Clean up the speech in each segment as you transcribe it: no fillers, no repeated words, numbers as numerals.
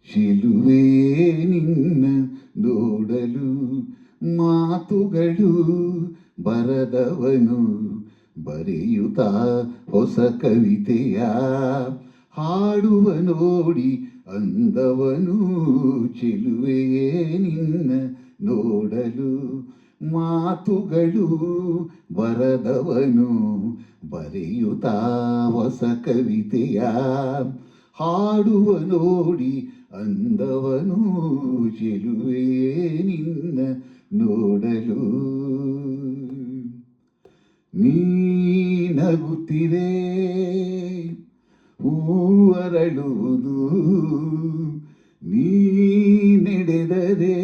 ಶಿಲುವೆ ನಿನ್ನ ನೋಡಲು ಮಾತುಗಳು ಬರದವನು ಬರೆಯುತ್ತಾ ಹೊಸ ಕವಿತೆಯ ಹಾಡುವ ನೋಡಿ ಅಂದವನು. ಚೆಲುವೆಯೇ ನಿನ್ನ ನೋಡಲು ಮಾತುಗಳು ಬರದವನು ಬರೆಯುತ್ತಾ ಹೊಸ ಕವಿತೆಯ ಹಾಡುವ ನೋಡಿ ಅಂದವನು. ಚೆಲುವೆಯೇ ನಿನ್ನ ನೋಡಲು ನೀ ನಗುತ್ತಿರೆ ಹೂವರಳುವುದು, ನೀ ನಡೆದರೆ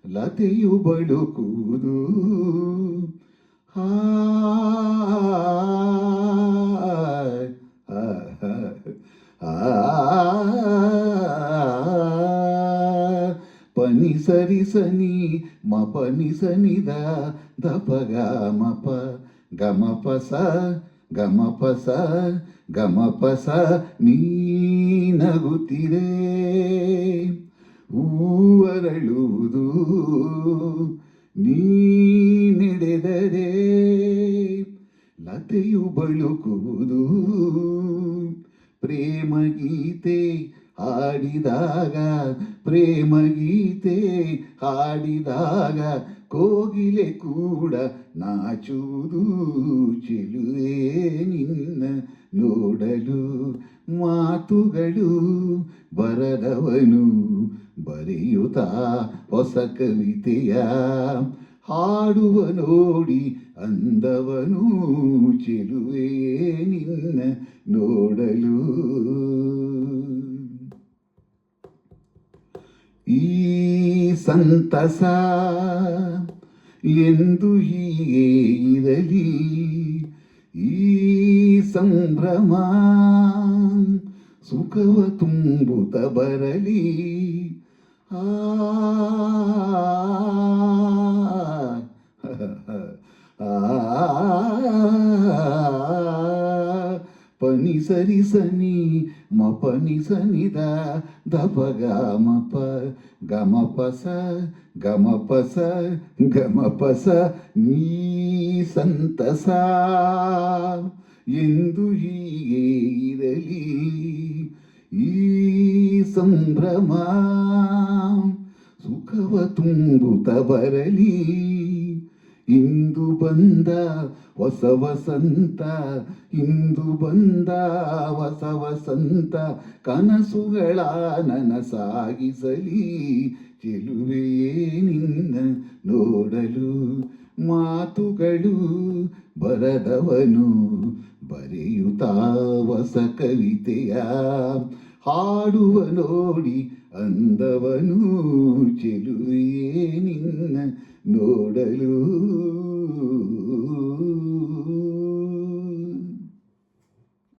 ಲತೆಯು ಬಳುಕುವುದು. ಪನಿ ಸರಿ ಸನಿ ಮ ಪನಿ ಸನಿದ ದಪಗ ಮಪ ಗಮ ಪಸ ಗಮ ಪಸ ಗಮ ಪಸ. ನೀ ನಗುತ್ತಿರೆ ಹೂವರಳುವುದು, ನೀ ನಡೆದರೆ ಲತೆಯು ಬಳುಕುವುದು. ಪ್ರೇಮ ಗೀತೆ ಹಾಡಿದಾಗ, ಪ್ರೇಮ ಗೀತೆ ಹಾಡಿದಾಗ ಕೋಗಿಲೆ ಕೂಡ ನಾಚುವುದು. ಚೆಲುವೆ ನಿನ್ನ ನೋಡಲು ಮಾತುಗಳು ಬರದವನು ಬರೆಯುತ್ತಾ ಹೊಸ ಕವಿತೆಯ ಹಾಡುವ ನೋಡಿ ಅಂದವನು. ಚೆಲುವೆ ನಿನ್ನ ನೋಡಲು ಈ ಸಂತಸ ಎಂದು ಹೀಗೆ ಇರಲಿ, ಈ ಸಂಭ್ರಮ ಸುಖವ ತುಂಬುತ್ತ ಬರಲಿ. ಪನಿ ಸರಿ ಸನಿ ಮ ಪನಿ ಸನಿದ ದಪಗ ಮಪ ಗಮ ಪಸ ಗಮ ಪಸ ಗಮ ಪಸ. ನೀ ಸಂತಸ ಎಂದು ಹೀಗೆ ಇರಲಿ, ಈ ಸಂಭ್ರಮ ಸುಖವ ತುಂಬುತ್ತ ಬರಲಿ. ಇಂದು ಬಂದ ಹೊಸ ವಸಂತ, ಇಂದು ಬಂದ ಹೊಸ ವಸಂತ ಕನಸುಗಳ ನನಸಾಗಿಸಲಿ. ಚೆಲುವೆಯೇ ನಿನ್ನ ನೋಡಲು ಮಾತುಗಳು ಬರದವನು ಬರೆಯುತ್ತಾ ಹೊಸ ಕವಿತೆಯ ಹಾಡುವ ನೋಡಿ ಅಂದವನು. ಚೆಲುವೆಯೇ ನಿನ್ನ ನೋಡಲು